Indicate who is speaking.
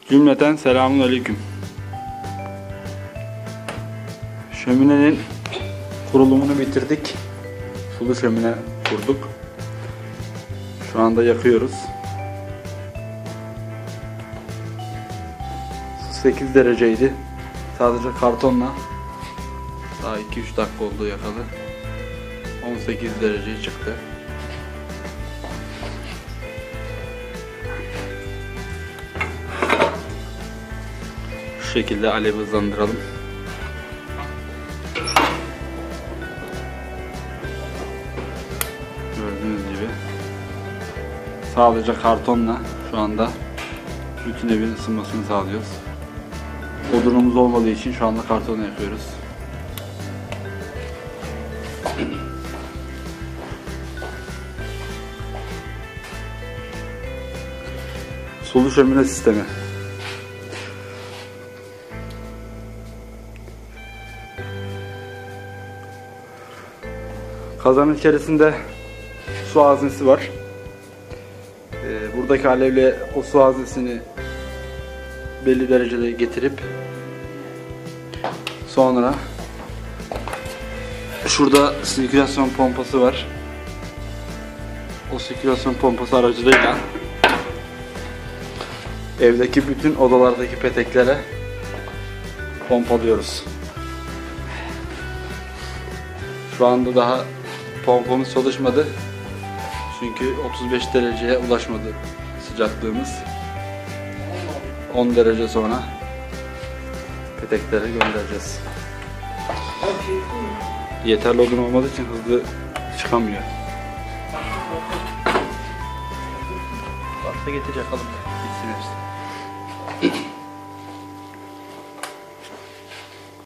Speaker 1: Cümleten selamünaleyküm. Şöminenin kurulumunu bitirdik. Sulu şömine kurduk. Şu anda yakıyoruz. Su 8 dereceydi. Sadece kartonla daha 2-3 dakika oldu yakalı. 18 dereceye çıktı. Şu şekilde alevi hızlandıralım. Gördüğünüz gibi sadece kartonla şu anda bütün evin ısınmasını sağlıyoruz. Odunumuz olmadığı için şu anda kartonla yapıyoruz. Sulu şömine sistemi. Kazanın içerisinde su haznesi var. Buradaki alevle o su haznesini belli derecede getirip sonra şurada sirkülasyon pompası var. O sirkülasyon pompası aracılığıyla evdeki bütün odalardaki peteklere pompalıyoruz. Şu anda daha pompamız çalışmadı. Çünkü 35 dereceye ulaşmadı sıcaklığımız. 10 derece sonra peteklere göndereceğiz. Yeterli odun olmadığı için hızlı çıkamıyor.
Speaker 2: Pasta getir yakalım.